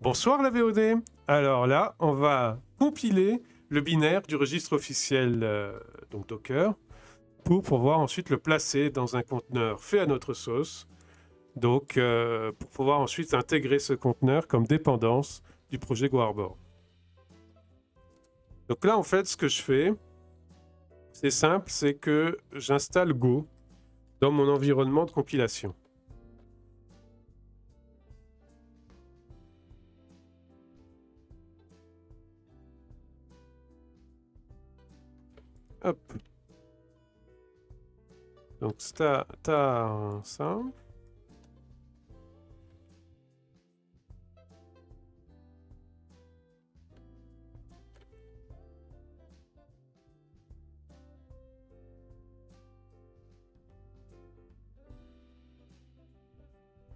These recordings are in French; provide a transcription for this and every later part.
Bonsoir la VOD. Alors là, on va compiler le binaire du registre officiel donc Docker pour pouvoir ensuite le placer dans un conteneur fait à notre sauce. Donc pour pouvoir ensuite intégrer ce conteneur comme dépendance du projet GoArbor. Donc là en fait ce que je fais, c'est simple, c'est que j'installe Go dans mon environnement de compilation. Hop. Donc ça.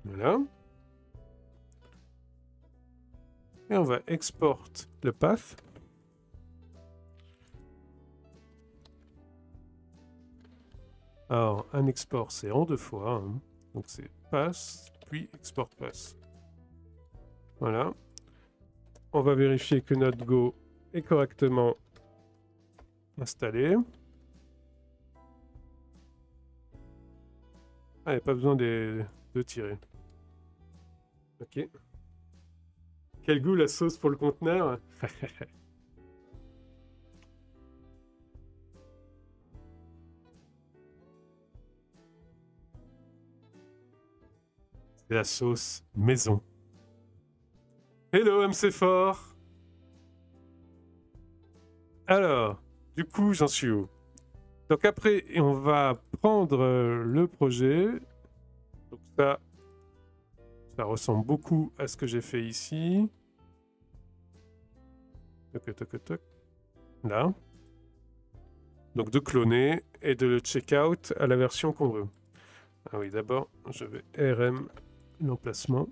Voilà. Et on va export le path. Alors, un export, c'est en deux fois. Hein. Donc, c'est pass, puis export pass. Voilà. On va vérifier que notre Go est correctement installé. Ah, il n'y a pas besoin de tirer. Ok. Quel goût la sauce pour le conteneur. C'est la sauce maison. Hello MC4. Alors, du coup, j'en suis où? Donc après, on va prendre le projet. Donc ça ressemble beaucoup à ce que j'ai fait ici. Toc, toc, toc. Là. Donc de cloner et de le check-out à la version qu'on veut. Ah oui, d'abord, je vais RM l'emplacement.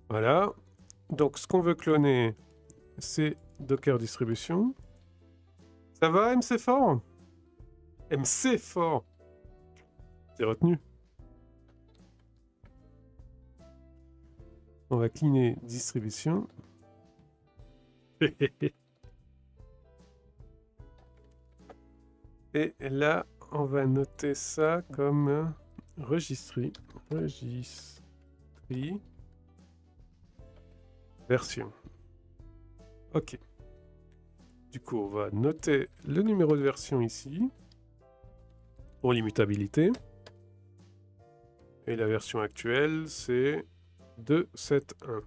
Voilà. Donc ce qu'on veut cloner, c'est Docker Distribution. Ça va, MC4? MC4. C'est retenu. On va cleaner distribution. Et là, on va noter ça comme registry. Registry. Version. Ok. Du coup, on va noter le numéro de version ici. Pour l'immutabilité. Et la version actuelle, c'est 271.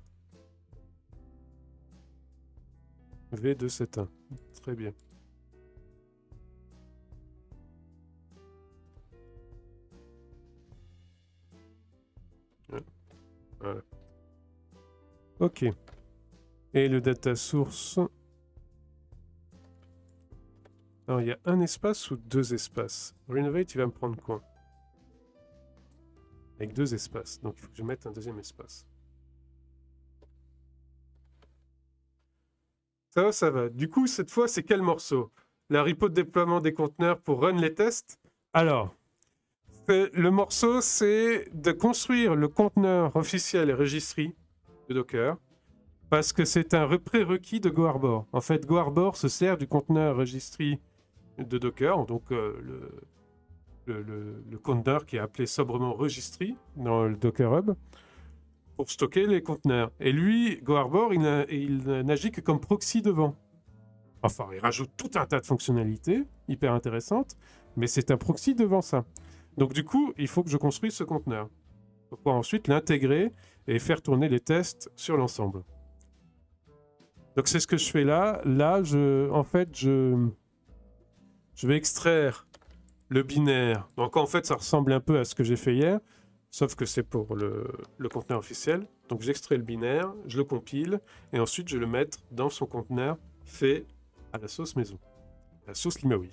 V271. Très bien. Voilà. Ok. Et le data source. Alors, il y a un espace ou deux espaces? Renovate, il va me prendre quoi? Avec deux espaces. Donc, il faut que je mette un deuxième espace. Ça va, ça va. Du coup, cette fois, c'est quel morceau? La repo de déploiement des conteneurs pour run les tests? Alors, le morceau, c'est de construire le conteneur officiel et registry de Docker, parce que c'est un prérequis de GoArbor. En fait, GoArbor se sert du conteneur registry de Docker, donc le conteneur qui est appelé sobrement registry dans le Docker Hub, pour stocker les conteneurs. Et lui, GoArbor, il n'agit que comme proxy devant. Enfin, il rajoute tout un tas de fonctionnalités hyper intéressantes, mais c'est un proxy devant ça. Donc du coup, il faut que je construise ce conteneur pour pouvoir ensuite l'intégrer et faire tourner les tests sur l'ensemble. Donc c'est ce que je fais là. Là, en fait, je vais extraire le binaire. Donc en fait, ça ressemble un peu à ce que j'ai fait hier, sauf que c'est pour le conteneur officiel. Donc j'extrais le binaire, je le compile, et ensuite je le mets dans son conteneur fait à la sauce maison, la sauce Limaoui.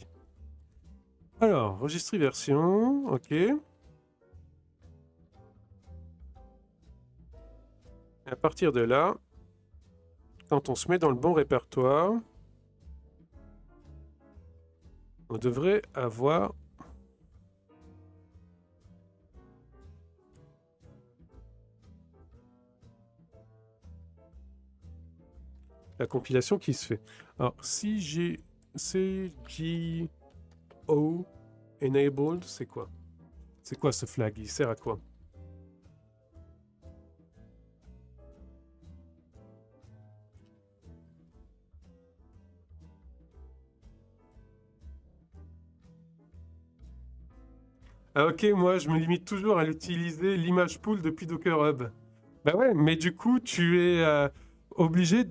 Alors, registrer version, ok. Et à partir de là, quand on se met dans le bon répertoire, on devrait avoir la compilation qui se fait. Alors, si j'ai CGO enabled, c'est quoi? C'est quoi ce flag? Il sert à quoi? Ah ok, moi je me limite toujours à utiliser l'image pool depuis Docker Hub. Bah ouais, mais du coup tu es obligé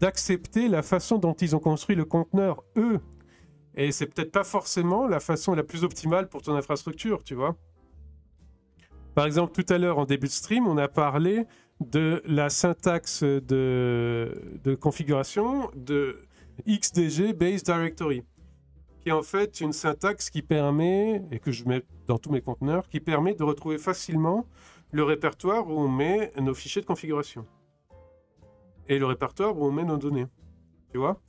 d'accepter la façon dont ils ont construit le conteneur, eux. Et c'est peut-être pas forcément la façon la plus optimale pour ton infrastructure, tu vois. Par exemple, tout à l'heure en début de stream, on a parlé de la syntaxe de configuration de XDG Base Directory, qui est en fait une syntaxe qui permet, et que je mets dans tous mes conteneurs, qui permet de retrouver facilement le répertoire où on met nos fichiers de configuration. Et le répertoire où on met nos données. Tu vois?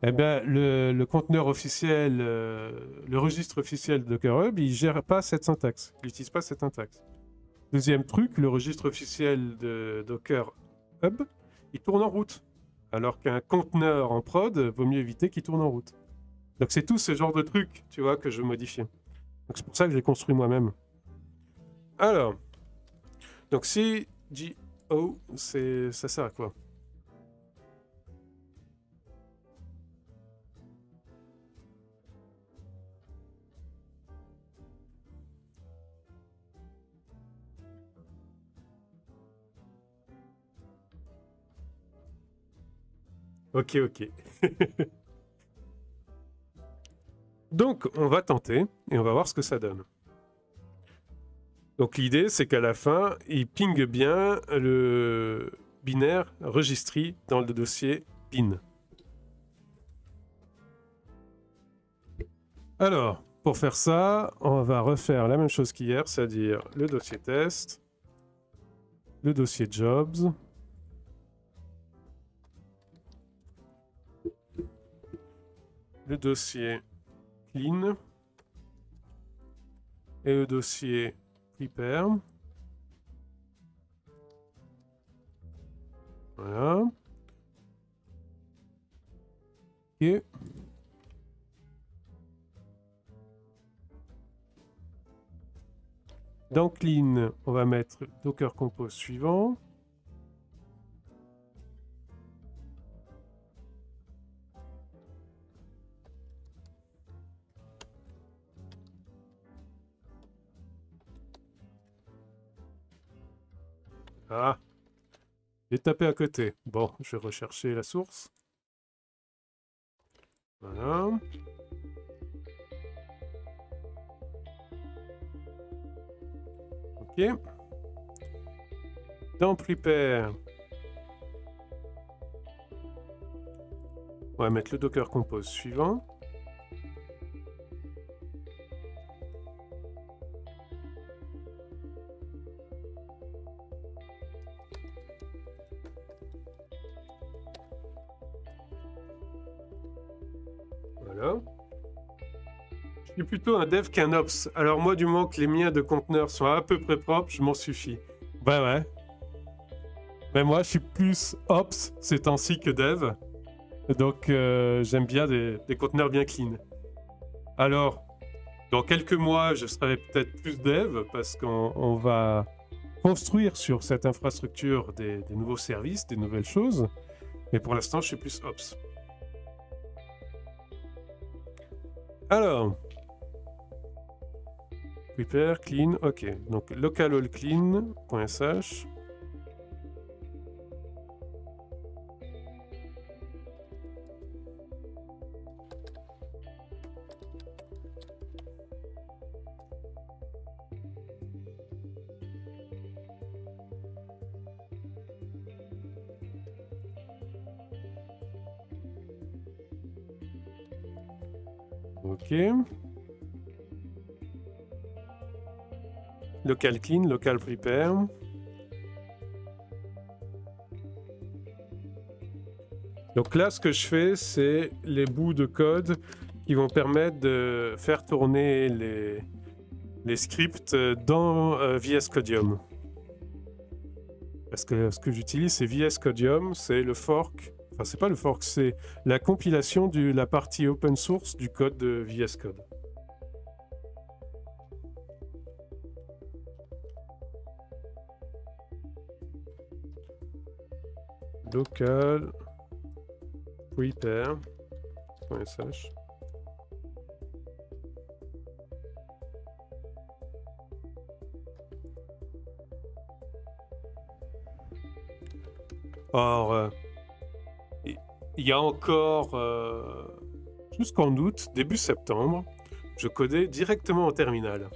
Eh bien, le conteneur officiel, le registre officiel de Docker Hub, il ne gère pas cette syntaxe. Il n'utilise pas cette syntaxe. Deuxième truc, le registre officiel de Docker Hub, il tourne en route. Alors qu'un conteneur en prod, vaut mieux éviter qu'il tourne en route. Donc c'est tout ce genre de trucs, tu vois, que je modifie. Donc c'est pour ça que j'ai construit moi-même. Alors, donc CGO, ça sert à quoi? Ok, ok. Donc, on va tenter et on va voir ce que ça donne. Donc, l'idée, c'est qu'à la fin, il ping bien le binaire registry dans le dossier bin. Alors, pour faire ça, on va refaire la même chose qu'hier, c'est-à-dire le dossier test, le dossier jobs, le dossier clean et le dossier prepare. Voilà. Ok. Dans clean, on va mettre Docker Compose suivant. Ah, j'ai tapé à côté. Bon, je vais rechercher la source. Voilà. Ok. Dans prepare, on va mettre le Docker Compose suivant. Voilà. Je suis plutôt un dev qu'un ops. Alors moi, du moment que les miens de conteneurs sont à peu près propres, je m'en suffis. Ouais, ouais. Mais moi, je suis plus ops ces temps-ci que dev. Donc, j'aime bien des conteneurs bien clean. Alors, dans quelques mois, je serai peut-être plus dev parce qu'on va construire sur cette infrastructure des nouveaux services, des nouvelles choses. Mais pour l'instant, je suis plus ops. Alors, prepare, clean, ok. Donc, localallclean.sh. Ok. Local clean, local prepare. Donc là, ce que je fais, c'est les bouts de code qui vont permettre de faire tourner les scripts dans VS Codium. Parce que ce que j'utilise, c'est VS Codium, c'est le fork Enfin, c'est pas le fork, c'est la compilation de la partie open source du code de VS Code. Local prepare.sh. Or, il y a encore jusqu'en août, début septembre, je codais directement en terminal.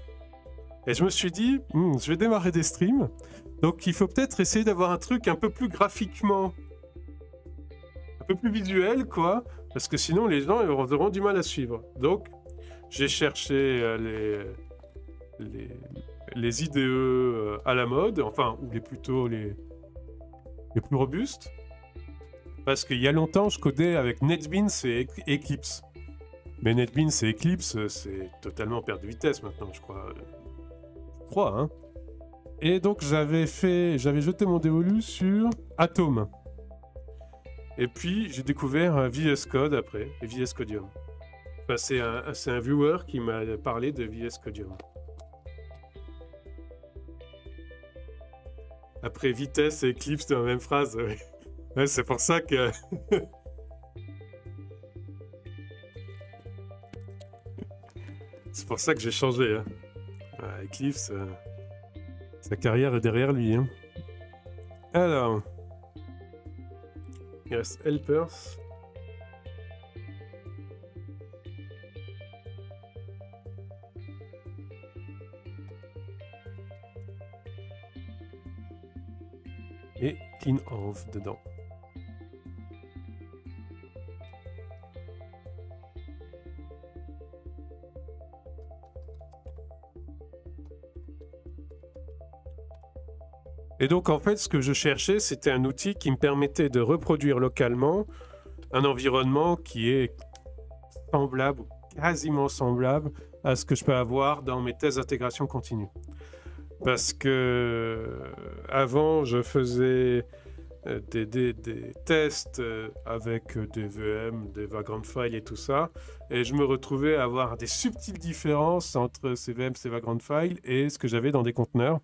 Et je me suis dit, je vais démarrer des streams, donc il faut peut-être essayer d'avoir un truc un peu plus graphiquement, un peu plus visuel, quoi, parce que sinon les gens auront du mal à suivre. Donc, j'ai cherché les IDE à la mode, enfin, ou plutôt les plus robustes. Parce qu'il y a longtemps, je codais avec NetBeans et Eclipse. Mais NetBeans et Eclipse, c'est totalement perte de vitesse maintenant, je crois. Hein. Et donc, j'avais jeté mon dévolu sur Atom. Et puis, j'ai découvert VS Code après, et VS Codium. Enfin, c'est un viewer qui m'a parlé de VS Codium. Après vitesse et Eclipse dans la même phrase, oui. Ouais, c'est pour ça que... c'est pour ça que j'ai changé. Hein. Eclipse, sa carrière est derrière lui. Hein. Alors... il reste Helpers. Et clean off dedans. Et donc, en fait, ce que je cherchais, c'était un outil qui me permettait de reproduire localement un environnement qui est semblable, quasiment semblable à ce que je peux avoir dans mes tests d'intégration continue. Parce que avant, je faisais des tests avec des VM, des vagrant files et tout ça, et je me retrouvais à avoir des subtiles différences entre ces VM, ces vagrant files et ce que j'avais dans des conteneurs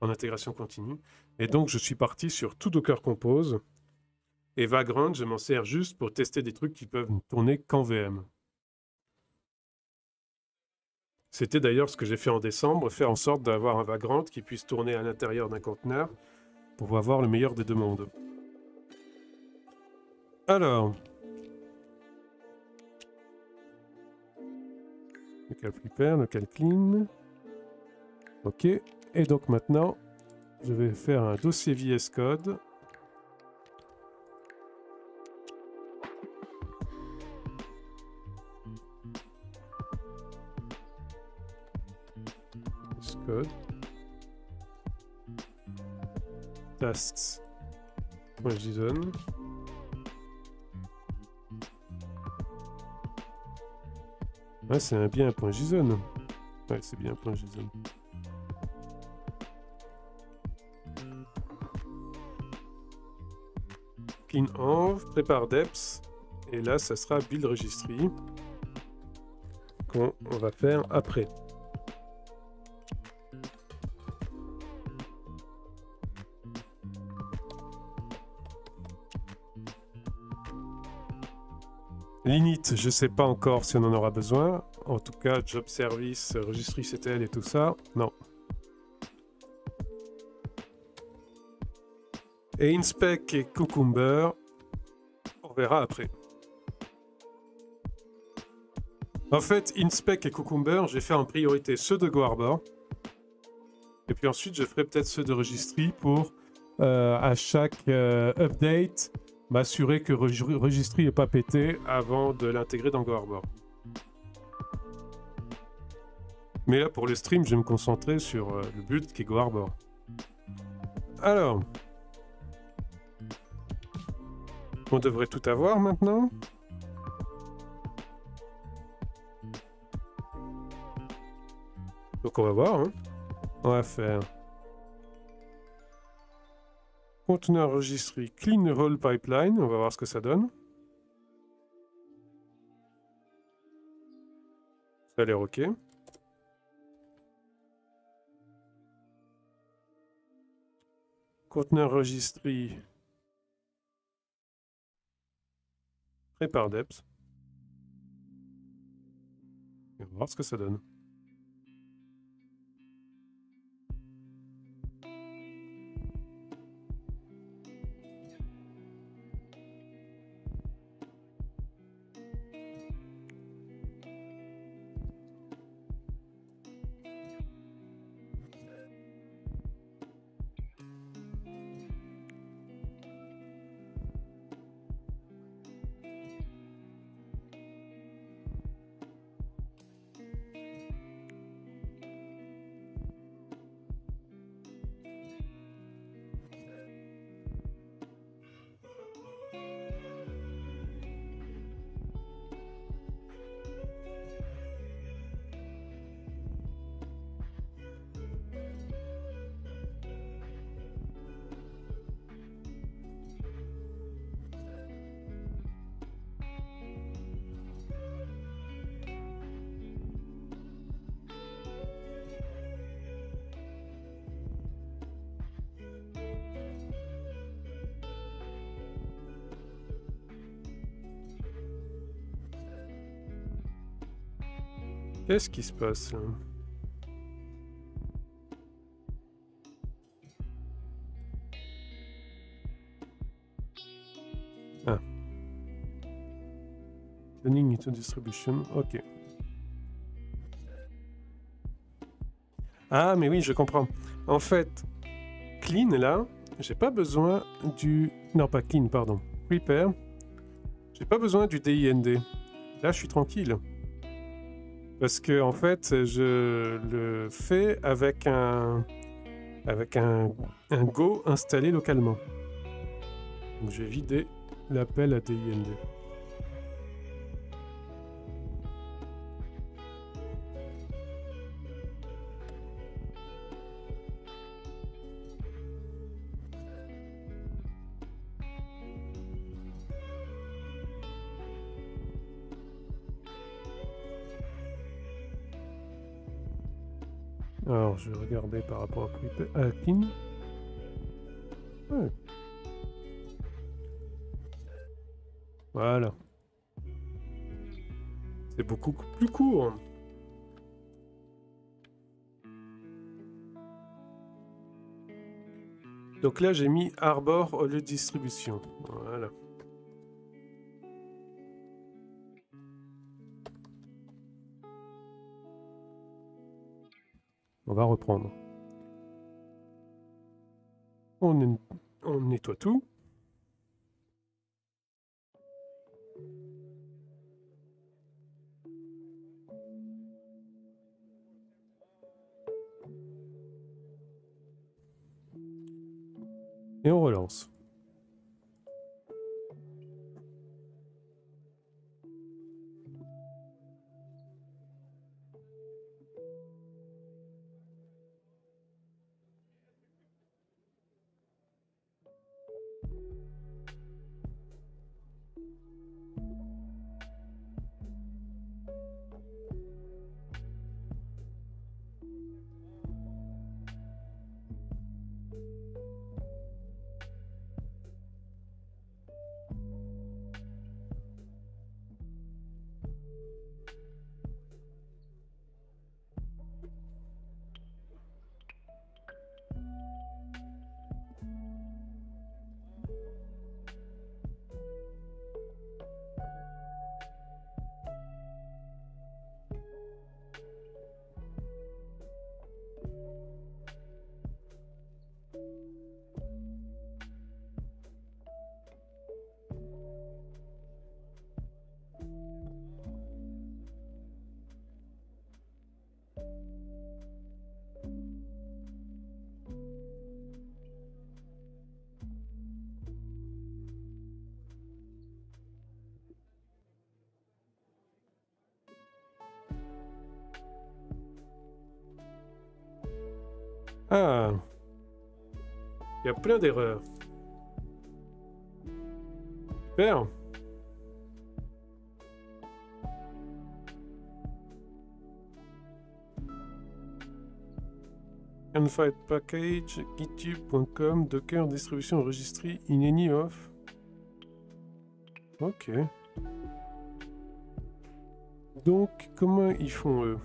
en intégration continue. Et donc, je suis parti sur tout Docker Compose. Et Vagrant, je m'en sers juste pour tester des trucs qui peuvent ne tourner qu'en VM. C'était d'ailleurs ce que j'ai fait en décembre, faire en sorte d'avoir un Vagrant qui puisse tourner à l'intérieur d'un conteneur pour avoir le meilleur des deux mondes. Alors... local prepare, local clean. Ok. Et donc maintenant, je vais faire un dossier VS Code. VS Code. Tasks.json. Ah, c'est bien un .json. Ouais, c'est bien un .json. Clean env, prépare deps, et là ça sera build registry qu'on va faire après. L'init, je sais pas encore si on en aura besoin. En tout cas, job service, registry CTL et tout ça, non. Et inspect et cucumber, on verra après. En fait, inspect et cucumber, je vais faire en priorité ceux de GoHarbor. Et puis ensuite, je ferai peut-être ceux de registry pour, à chaque update, m'assurer que registry n'est pas pété avant de l'intégrer dans GoHarbor. Mais là, pour le stream, je vais me concentrer sur le but qui est GoHarbor. Alors... on devrait tout avoir maintenant. Donc on va voir. Hein. On va faire Conteneur registré Clean Roll Pipeline. On va voir ce que ça donne. Ça a l'air OK. Conteneur registré Prepare Depth. On va voir ce que ça donne. Qu'est-ce qui se passe là? Ah. Planning into distribution, ok. Ah, mais oui, je comprends. En fait, clean là, j'ai pas besoin du... Non, pas clean, pardon. Prepare. J'ai pas besoin du DIND. Là, je suis tranquille. Parce que, en fait, je le fais avec un Go installé localement. Donc, je vais vider l'appel à DIND. Alors, je vais regarder par rapport à clean. Ouais. Voilà. C'est beaucoup plus court. Donc là, j'ai mis Arbor au lieu de distribution. Voilà. On va reprendre. On nettoie tout. Et on relance. Ah, il y a plein d'erreurs. Super. Unfight package, github.com, docker distribution registry in any of. Ok. Donc, comment ils font eux?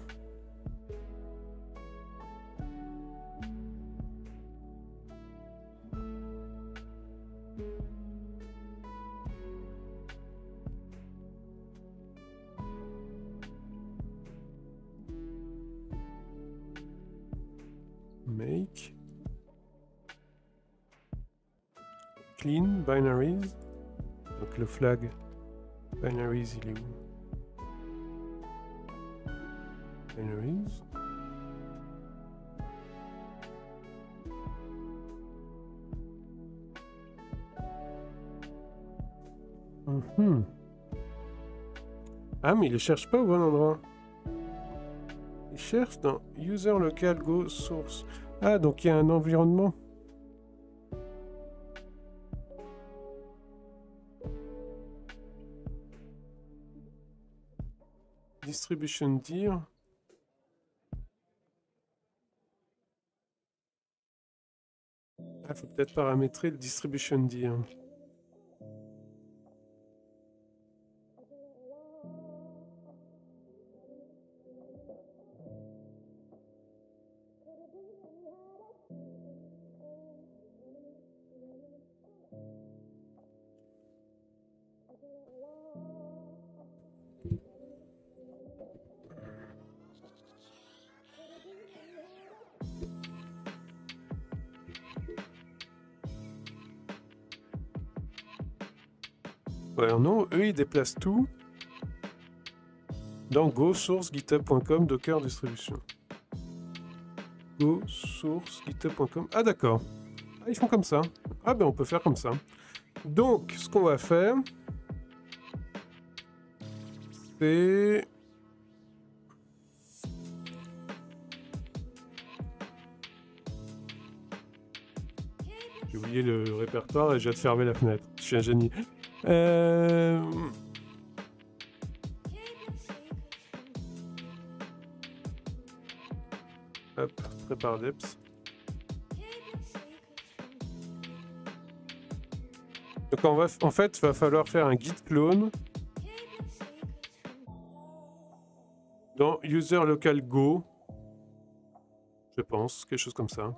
Make clean binaries. Donc le flag binaries, il est où? Binaries. Ah, mais il les cherche pas au bon endroit. Il cherche dans user local go source. Ah, donc il y a un environnement. Distribution dir. Ah, faut peut-être paramétrer le distribution dir. Ouais, non, eux ils déplacent tout dans go source github.com docker distribution. Go source github.com. Ah d'accord. Ah, ils font comme ça. Ah ben on peut faire comme ça. Donc ce qu'on va faire, c'est j'ai oublié le répertoire et j'ai fermé la fenêtre. Je suis un génie. Hop, prépare deps. Donc en fait, il va falloir faire un git clone dans user local go, je pense, quelque chose comme ça.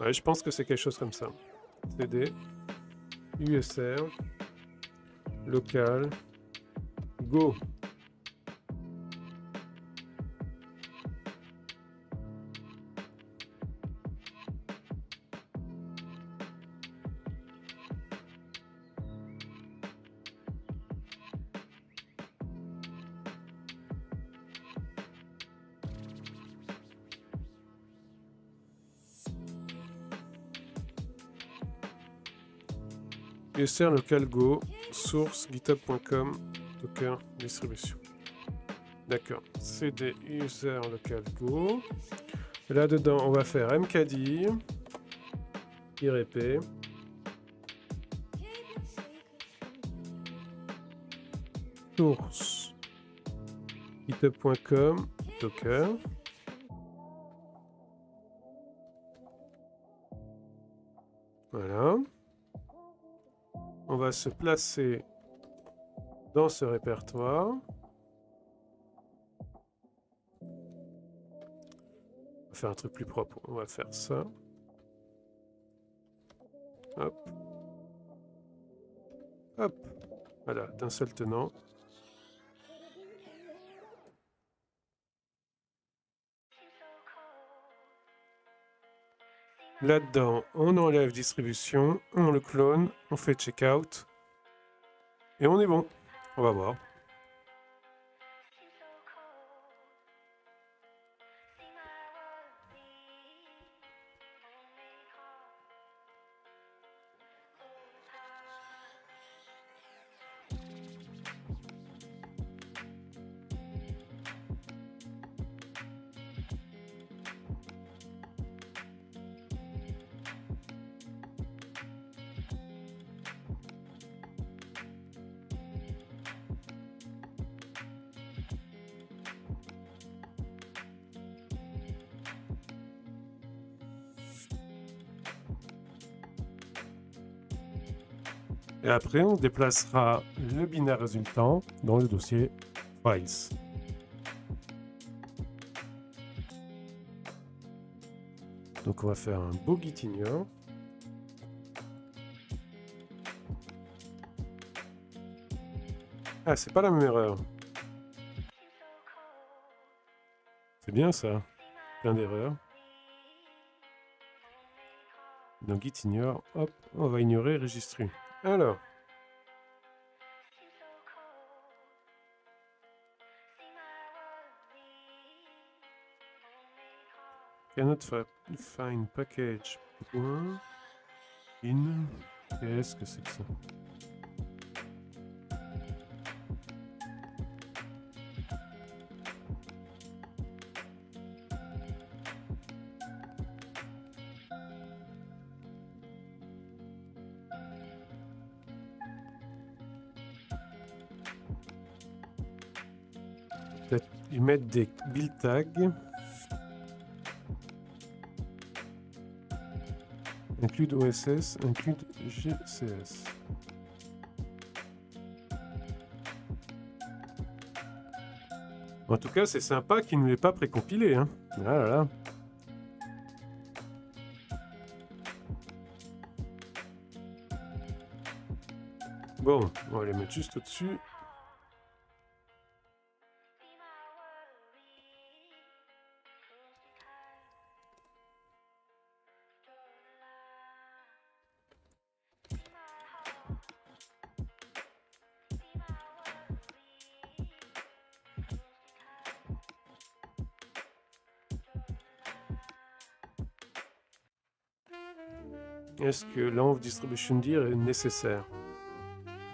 Ouais, je pense que c'est quelque chose comme ça. cd usr local go. usr local go source github.com docker distribution. D'accord. cd user local go. Là dedans, on va faire mkdir -p source github.com docker. Voilà. On va se placer dans ce répertoire. On va faire un truc plus propre. On va faire ça. Hop. Hop. Voilà, d'un seul tenant. Là-dedans, on enlève distribution, on le clone, on fait checkout. Et on est bon. On va voir. Et après, on déplacera le binaire résultant dans le dossier Files. Donc on va faire un beau git ignore. Ah, c'est pas la même erreur. C'est bien ça. Plein d'erreurs. Donc git ignore, hop, on va ignorer registry. Alors. Cannot find package. In. Qu'est-ce que c'est que ça? Peut-être ils mettent des build tags. Include OSS, include GCS. En tout cas, c'est sympa qu'il ne l'ait pas précompilé. Hein. Ah là là. Bon, on va les mettre juste au-dessus. Est-ce que l'env distribution dir est nécessaire?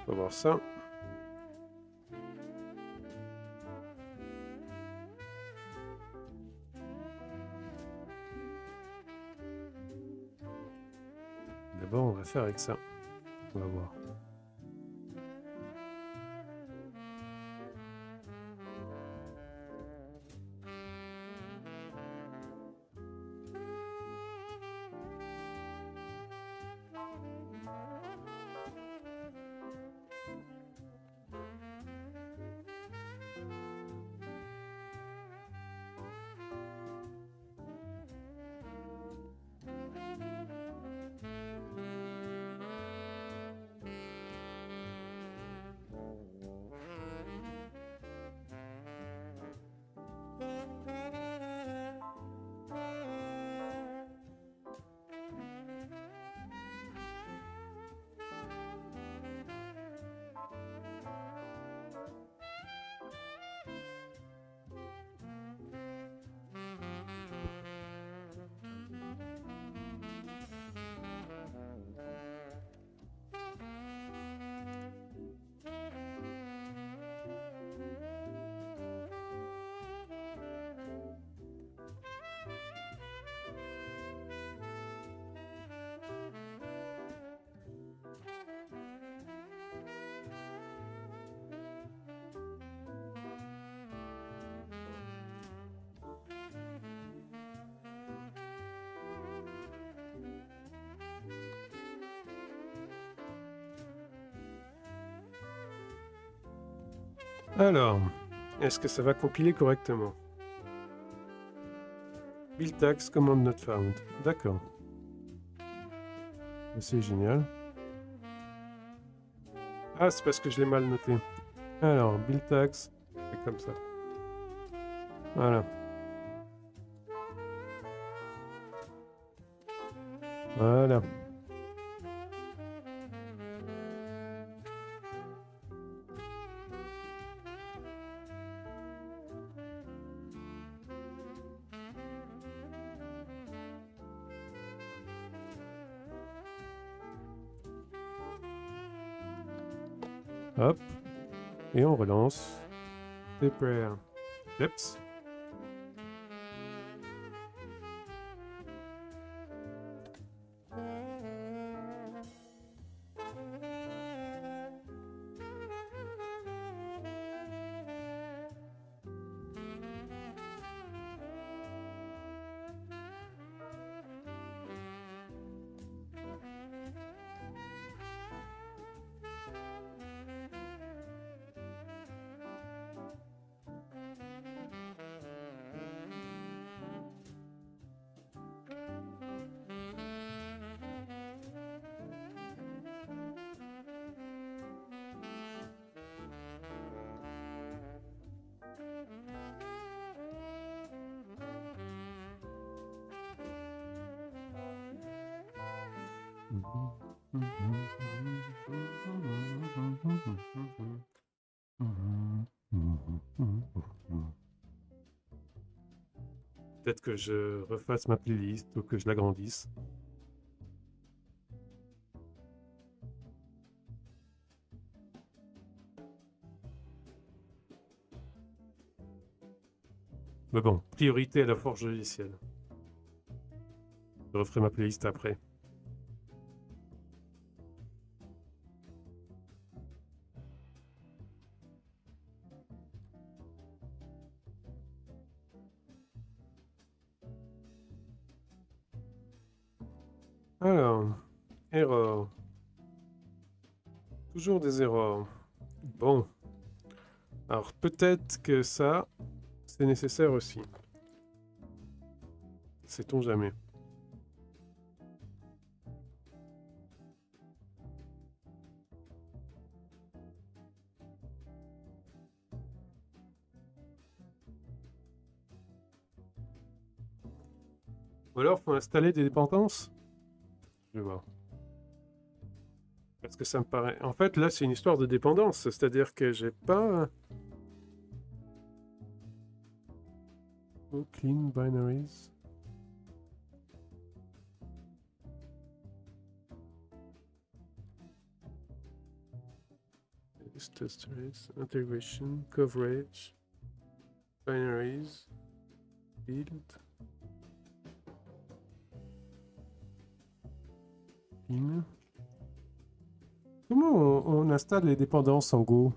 On va voir ça. D'abord, on va faire avec ça. On va voir. Alors, est-ce que ça va compiler correctement? Build tags, command not found. D'accord. C'est génial. Ah, c'est parce que je l'ai mal noté. Alors, build tags, c'est comme ça. Voilà. Voilà. Hop. Et on relance. Prepare. Steps. Peut-être que je refasse ma playlist ou que je l'agrandisse. Mais bon, priorité à la forge logicielle. Je referai ma playlist après. Alors, erreur. Toujours des erreurs. Bon. Alors peut-être que ça, c'est nécessaire aussi. Sait-on jamais. Ou alors, faut installer des dépendances. Je vais voir. Parce que ça me paraît... En fait, là, c'est une histoire de dépendance. C'est-à-dire que j'ai pas... Oh, clean binaries. Testers, integration, coverage, binaries, build. In. Comment on installe les dépendances en Go?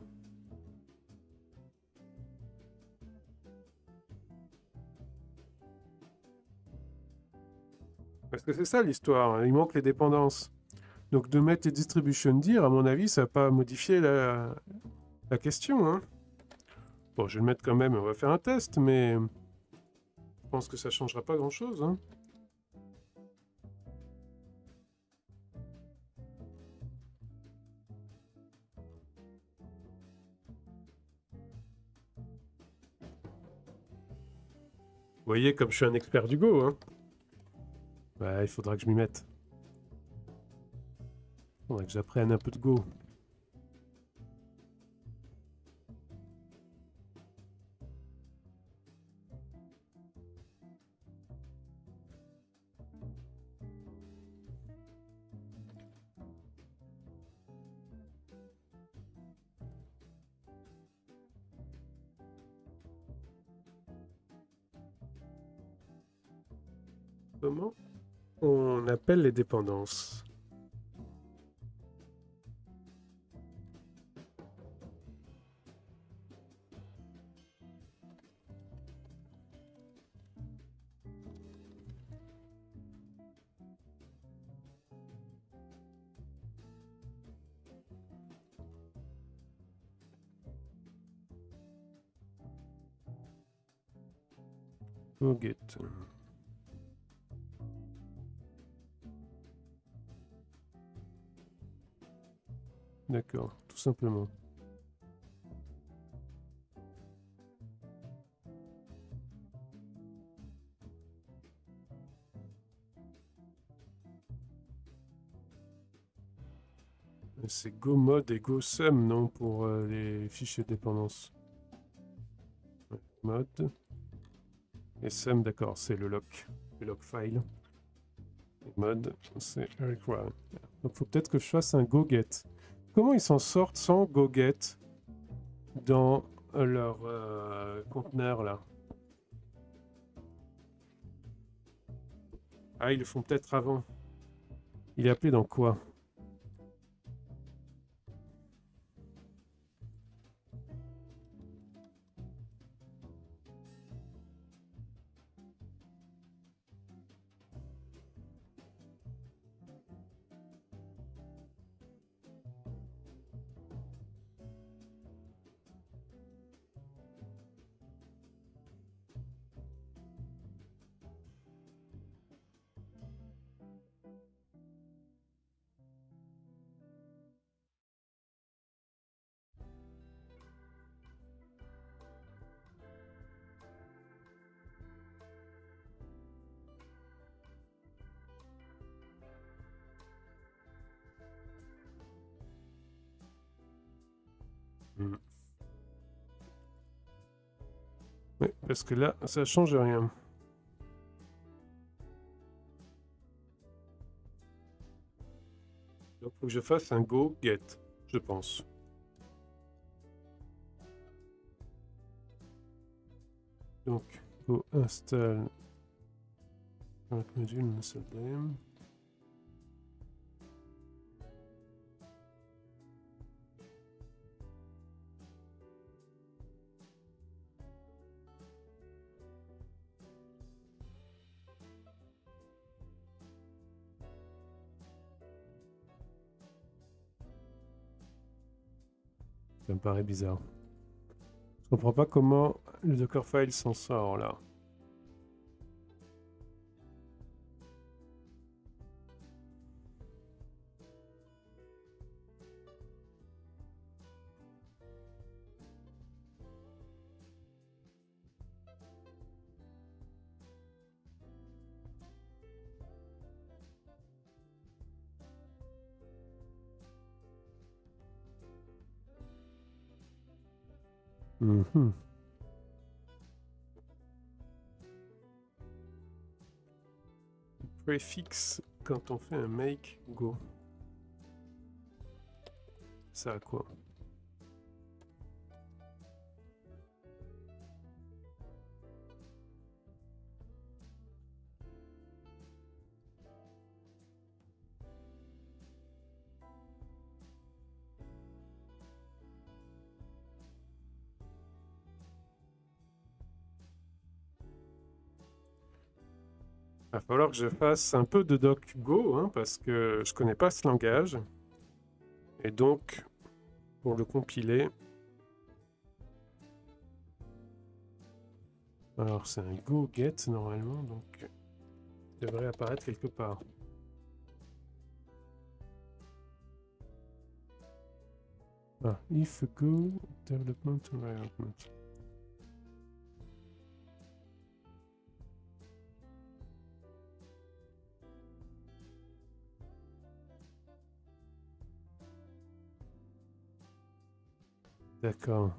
Parce que c'est ça l'histoire, hein. Il manque les dépendances. Donc de mettre les distribution dir, à mon avis, ça va pas modifier la question, hein. Bon, je vais le mettre quand même, on va faire un test, mais je pense que ça changera pas grand-chose, hein. Vous voyez, comme je suis un expert du Go, hein. Bah, il faudra que je m'y mette. Il faudra que j'apprenne un peu de Go. Comment on appelle les dépendances? Go-get. D'accord, tout simplement. C'est go-mode et go-sum, non, pour les fichiers de dépendance. Ouais, mode. Et sum, d'accord, c'est le lock file. Et mode, c'est require. Donc faut peut-être que je fasse un go-get. Comment ils s'en sortent sans go-get dans leur conteneur là? Ah, ils le font peut-être avant. Il est appelé dans quoi? Hmm. Oui, parce que là, ça change rien. Faut que je fasse un go get, je pense. Donc, go install module install them. Ça me paraît bizarre. Je comprends pas comment le Dockerfile s'en sort là. Mhm. Préfixe quand on fait un make go. Ça a quoi? Va falloir que je fasse un peu de doc go, hein, parce que je connais pas ce langage. Et donc, pour le compiler... Alors, c'est un go get normalement, donc il devrait apparaître quelque part. Ah, if go development environment. D'accord.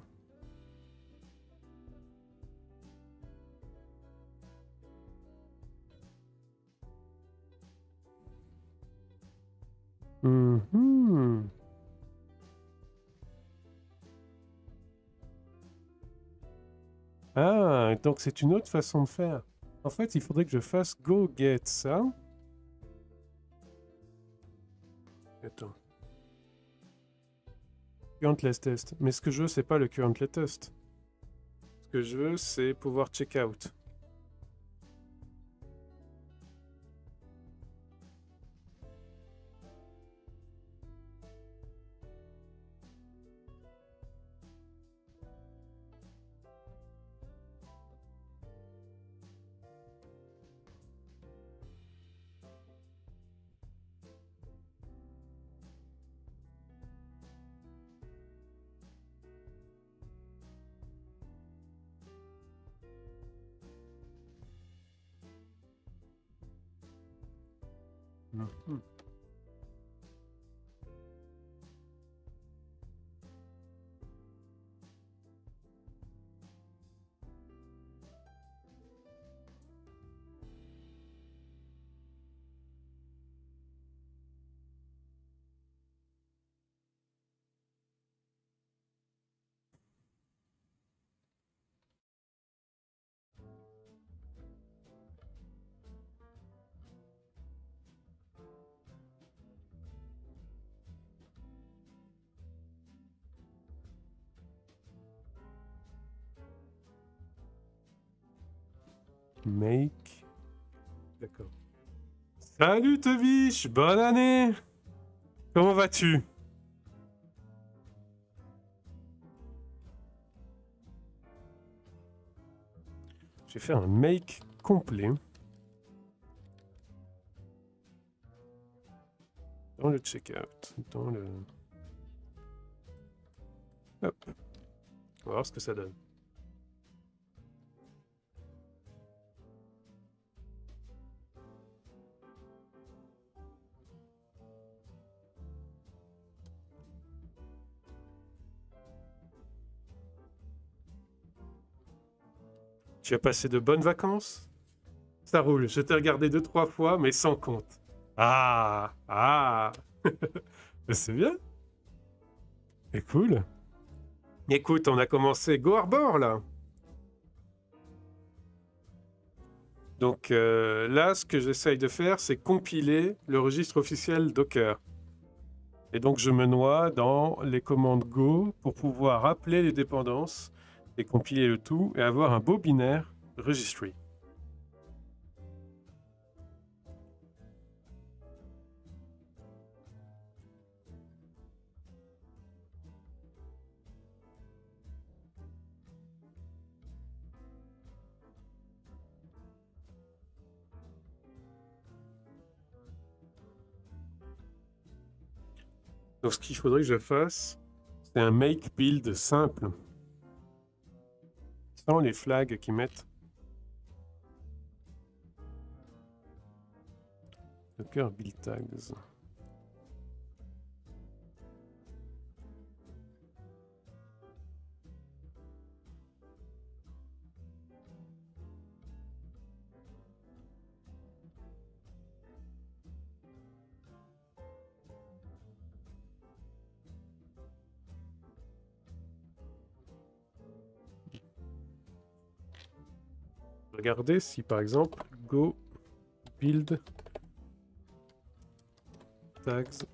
Mhm. Ah, donc c'est une autre façon de faire. En fait, il faudrait que je fasse go get ça. Attends. Currentless test. Mais ce que je veux, c'est pas le currentless test. Ce que je veux, c'est pouvoir check out. Mhm. Make. D'accord. Salut Tobiche, bonne année. Comment vas-tu? Je vais faire un make complet. Dans le checkout. Dans le... Hop. On va voir ce que ça donne. Tu as passé de bonnes vacances? Ça roule. Je t'ai regardé 2-3 fois, mais sans compte. Ah, ah. C'est bien. C'est cool. Écoute, on a commencé Go Arbor là. Donc là, ce que j'essaye de faire, c'est compiler le registre officiel Docker. Et donc, je me noie dans les commandes Go pour pouvoir appeler les dépendances et compiler le tout et avoir un beau binaire registry. Donc, ce qu'il faudrait que je fasse, c'est un make build simple, sans les flags qu'ils mettent. Docker build tags. Regardez si par exemple go build tags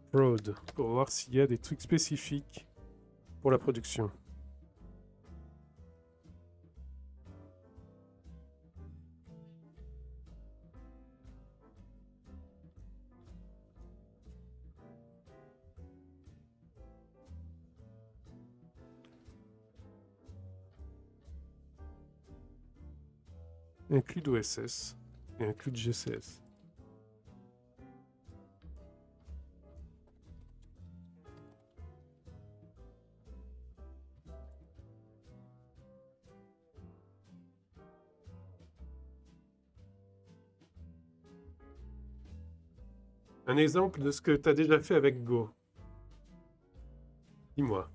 prod pour voir s'il y a des trucs spécifiques pour la production. Include OSS et include GCS. Un exemple de ce que tu as déjà fait avec Go. Dis-moi.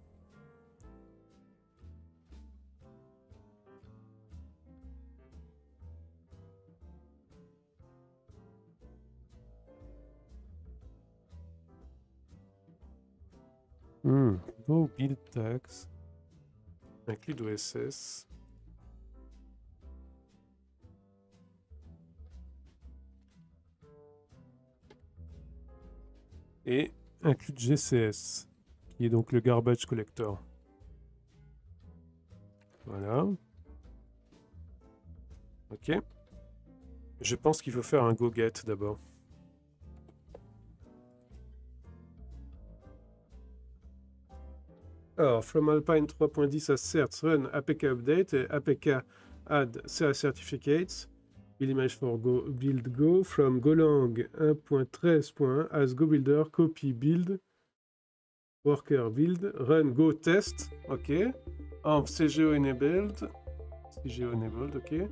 Go build tags. Include OSS. Et include GCS, qui est donc le garbage collector. Voilà. Ok. Je pense qu'il faut faire un go get d'abord. Alors, from Alpine 3.10 asserts run apk update et apk add certificates. Build image for go build go from golang 1.13.1 as go builder copy build worker build run go test. Ok. CGO enabled. CGO enabled. Ok.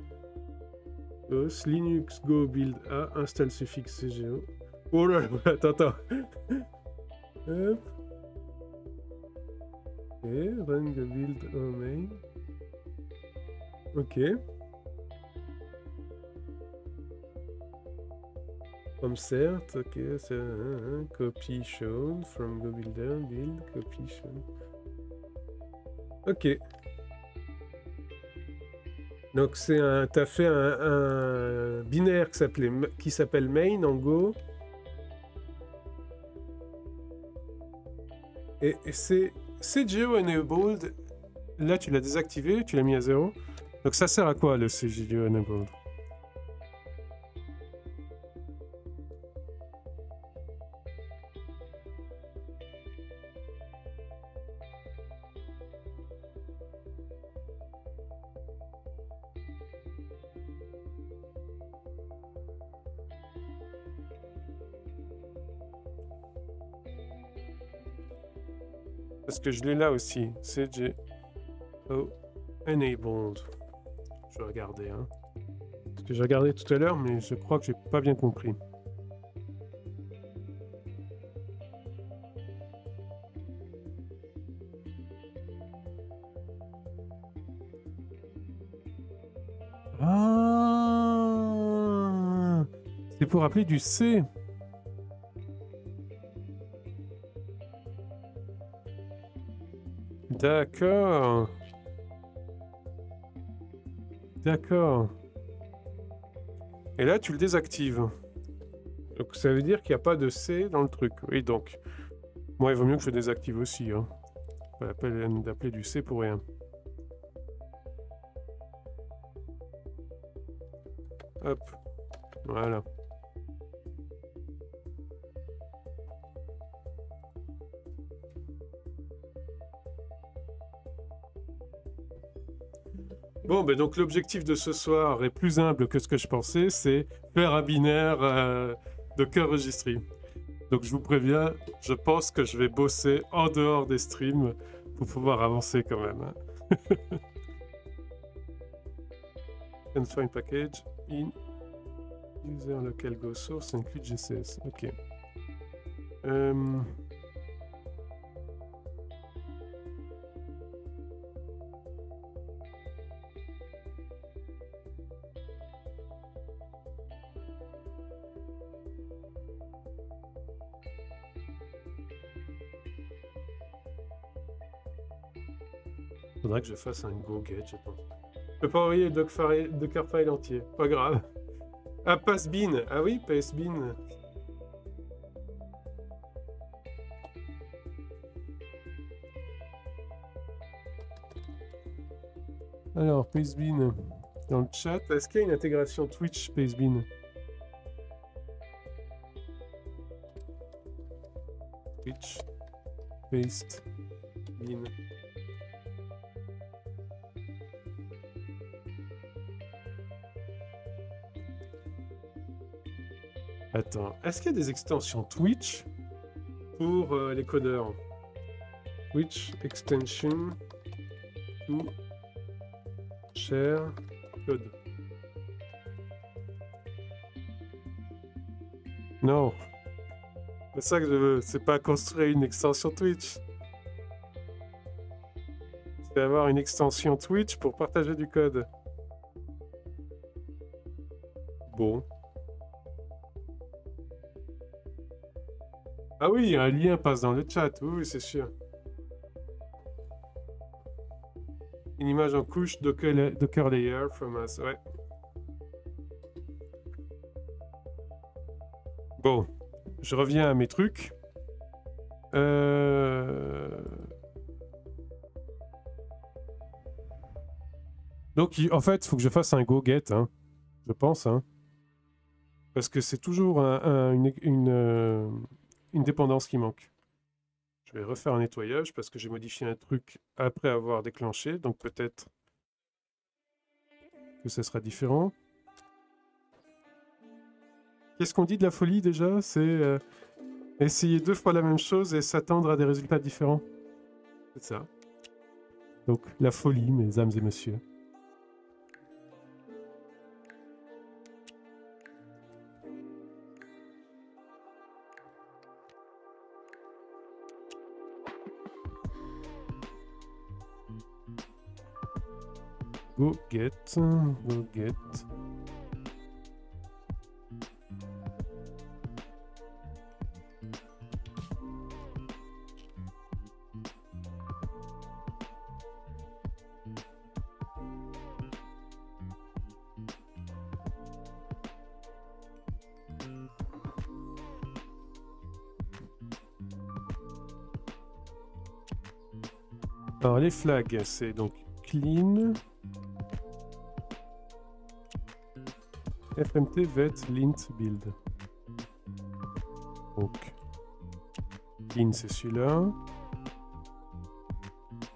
Os, Linux go build a install suffixe CGO. Oh là là, attends. Hop. Et run go build main. Ok. From cert, ok. Copy shown from go builder build copy shown. Ok. Donc c'est un, t'as fait un binaire qui s'appelle main en Go. Et c'est CGO enabled. Là tu l'as désactivé, tu l'as mis à 0. Donc ça sert à quoi le CGO enabled? Parce que je l'ai là aussi. CGO enabled. Je vais regarder. Hein. Parce que j'ai regardé tout à l'heure, mais je crois que j'ai pas bien compris. Ah, c'est pour appeler du C. D'accord. D'accord. Et là, tu le désactives. Donc ça veut dire qu'il n'y a pas de C dans le truc. Oui, donc, moi, il vaut mieux que je le désactive aussi. Hein. Pas la peine d'appeler du C pour rien. Hop. Voilà. Bon, ben donc l'objectif de ce soir est plus humble que ce que je pensais, c'est faire un binaire Docker Registry. Donc je vous préviens, je pense que je vais bosser en dehors des streams pour pouvoir avancer quand même. Can find package in user local go source include GCS. Ok. Faudrait que je fasse un go get, je pense. Je peux pas envoyer le Dockerfile entier, pas grave. Ah, Passbin. Ah oui, Passbin. Alors, Passbin dans le chat. Est-ce qu'il y a une intégration Twitch Passbin? Twitch. Paste. Bin. Attends, est-ce qu'il y a des extensions Twitch pour les codeurs? Twitch extension to share code. Non. C'est ça que je veux, c'est pas construire une extension Twitch. C'est avoir une extension Twitch pour partager du code. Bon. Ah oui, un lien passe dans le chat, oui, c'est sûr. Une image en couche Docker layer from us, ouais. Bon, je reviens à mes trucs. Donc, en fait, il faut que je fasse un go-get, hein, je pense. Hein, parce que c'est toujours une dépendance qui manque. Je vais refaire un nettoyage parce que j'ai modifié un truc après avoir déclenché. Donc, peut-être que ça sera différent. Qu'est-ce qu'on dit de la folie déjà? C'est essayer 2 fois la même chose et s'attendre à des résultats différents. C'est ça. Donc, la folie, mesdames et messieurs. Go get. Alors les flags, c'est donc clean, fmt vet lint build. Donc clean c'est celui-là,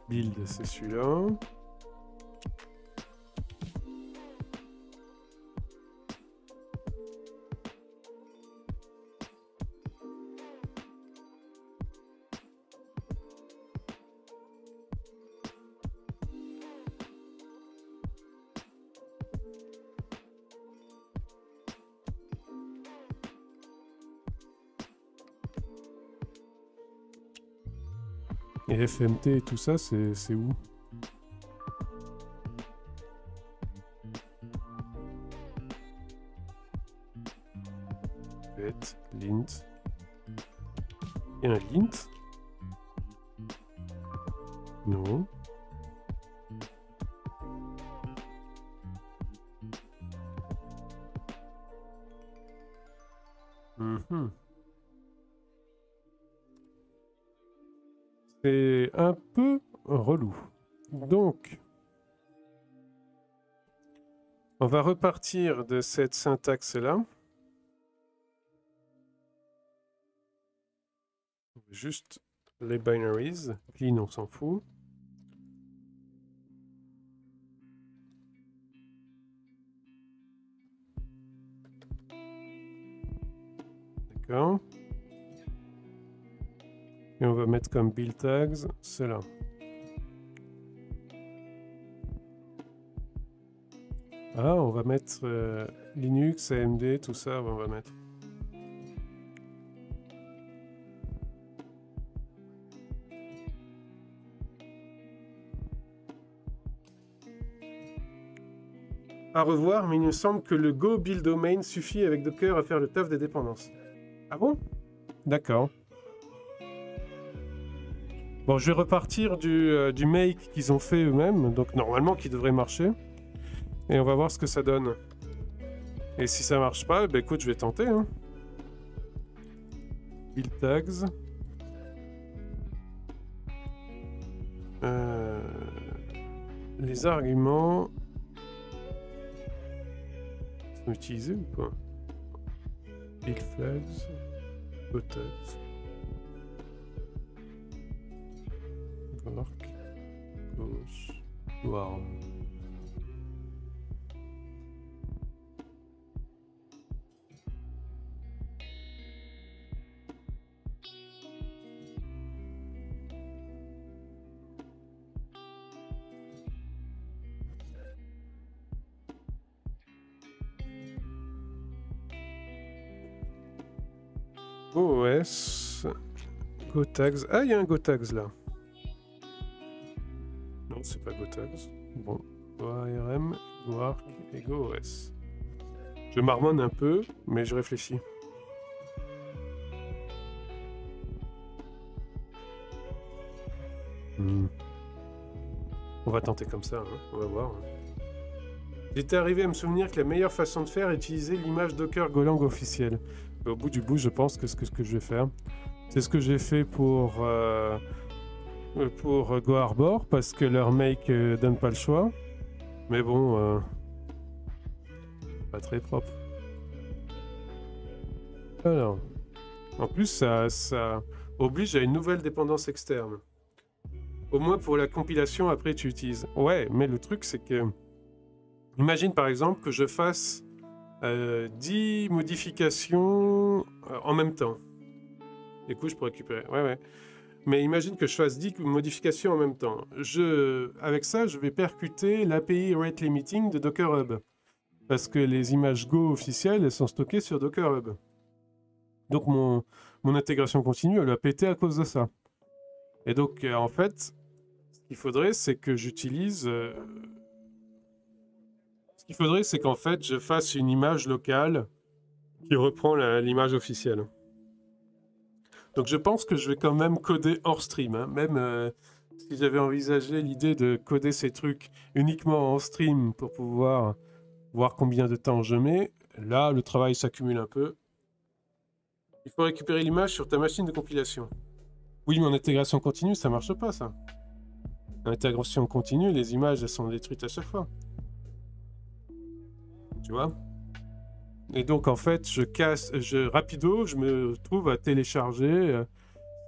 build c'est celui-là. Et FMT et tout ça, c'est où? Vet, lint. Il y a un lint. Non. Mhm. C'est un peu relou. Donc, on va repartir de cette syntaxe-là. Juste les binaries. Clean, on s'en fout. D'accord. Et on va mettre comme build tags cela. Ah, on va mettre Linux, AMD, tout ça, on va mettre. À revoir, mais il me semble que le Go build domain suffit avec Docker à faire le taf des dépendances. Ah bon? D'accord. Bon, je vais repartir du make qu'ils ont fait eux-mêmes, donc normalement qui devrait marcher. Et on va voir ce que ça donne. Et si ça marche pas, bah écoute, je vais tenter. Hein. Build tags. Les arguments... sont utilisés ou pas? Build flags. Go tags. Work. Gauche. Warm. OS. Go tags. Ah, il y a un go tags là. Non, c'est pas go tags. Bon. ARM, Work et Go OS. Je marmonne un peu, mais je réfléchis. On va tenter comme ça, hein. On va voir. J'étais arrivé à me souvenir que la meilleure façon de faire est d'utiliser l'image Docker Golang officielle. Au bout du bout, je pense que ce que je vais faire, c'est ce que j'ai fait pour Go Harbor, parce que leur make donne pas le choix. Mais bon, pas très propre. Alors, en plus, ça oblige à une nouvelle dépendance externe. Au moins pour la compilation, après tu utilises. Ouais, mais le truc, c'est que... Imagine par exemple que je fasse 10 modifications en même temps. Du coup, je peux récupérer. Ouais. Mais imagine que je fasse 10 modifications en même temps. Avec ça, je vais percuter l'API Rate Limiting de Docker Hub. Parce que les images Go officielles, elles sont stockées sur Docker Hub. Donc mon intégration continue, elle va péter à cause de ça. Et donc, en fait, ce qu'il faudrait, c'est que j'utilise... Ce qu'il faudrait, c'est qu'en fait, je fasse une image locale qui reprend l'image officielle. Donc je pense que je vais quand même coder hors stream. Hein. Même si j'avais envisagé l'idée de coder ces trucs uniquement en stream pour pouvoir voir combien de temps je mets, là, le travail s'accumule un peu. Il faut récupérer l'image sur ta machine de compilation. Oui, mais en intégration continue, ça marche pas, ça. En intégration continue, les images, elles sont détruites à chaque fois. Tu vois? Et donc, en fait, rapido, je me trouve à télécharger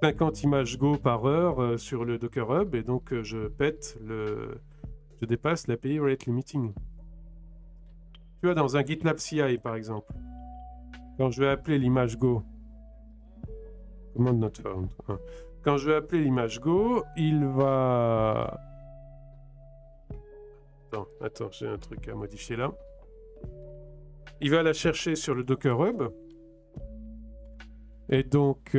50 images Go par heure sur le Docker Hub, et donc je dépasse l'API Rate Limiting. Tu vois, dans un GitLab CI, par exemple, quand je vais appeler l'image Go, command not found, hein. Quand je vais appeler l'image Go, il va... Attends, j'ai un truc à modifier là. Il va la chercher sur le Docker Hub. Et donc,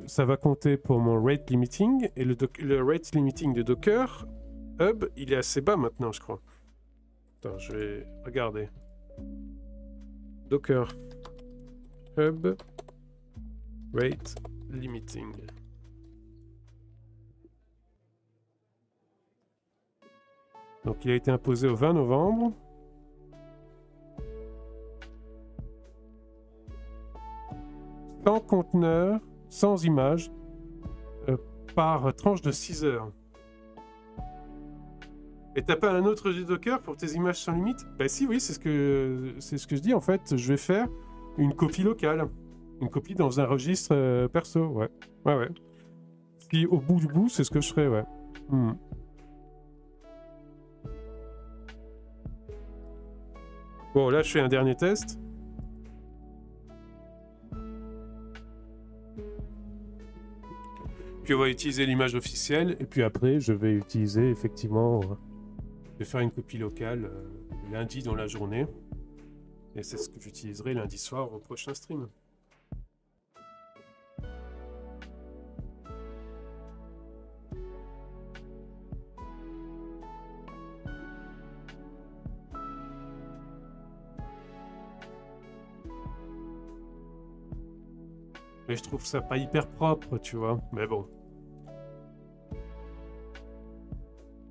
ça va compter pour mon rate limiting. Et le rate limiting de Docker Hub, il est assez bas maintenant, je crois. Attends, je vais regarder. Docker Hub rate limiting. Donc il a été imposé au 20 novembre. Sans conteneur, sans image, par tranche de 6 heures. Et t'as pas un autre Docker pour tes images sans limite? Bah si, oui, c'est ce que je dis en fait. Je vais faire une copie locale. Une copie dans un registre perso, ouais. Ouais, ouais. Puis au bout du bout, c'est ce que je ferais, ouais. Bon, là, je fais un dernier test. Puis on va utiliser l'image officielle. Et puis après, je vais utiliser effectivement... je vais faire une copie locale lundi dans la journée. Et c'est ce que j'utiliserai lundi soir au prochain stream. Mais je trouve ça pas hyper propre, tu vois. Mais bon.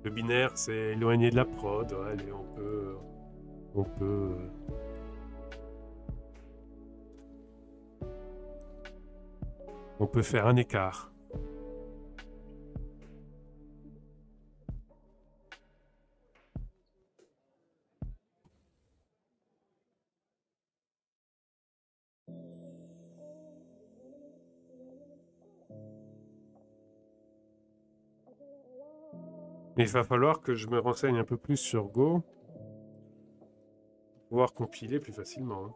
Le binaire, c'est éloigné de la prod. Ouais, allez, on peut faire un écart. Il va falloir que je me renseigne un peu plus sur Go pour pouvoir compiler plus facilement. Hein.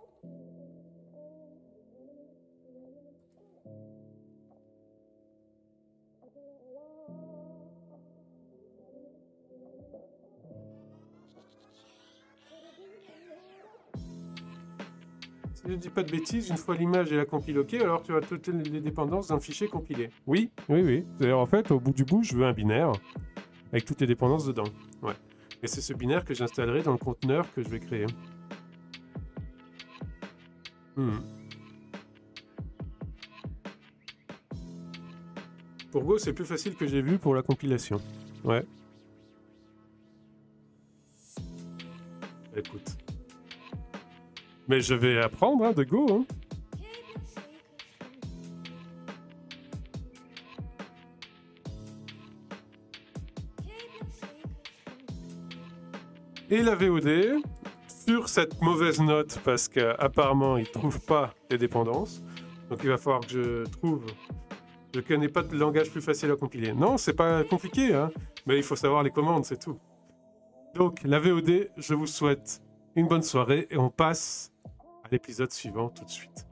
Si je ne dis pas de bêtises, une fois l'image et la compile OK, alors tu as toutes les dépendances d'un fichier compilé. Oui, oui, oui. C'est-à-dire, en fait, au bout du bout, je veux un binaire avec toutes les dépendances dedans. Ouais. Et c'est ce binaire que j'installerai dans le conteneur que je vais créer. Pour Go, c'est plus facile que j'ai vu pour la compilation. Ouais. Écoute. Mais je vais apprendre hein, de Go. Hein. Et la VOD, sur cette mauvaise note, parce qu'apparemment, il ne trouve pas les dépendances. Donc il va falloir que je trouve... Je connais pas de langage plus facile à compiler. Non, c'est pas compliqué, hein, mais il faut savoir les commandes, c'est tout. Donc, la VOD, je vous souhaite une bonne soirée et on passe à l'épisode suivant tout de suite.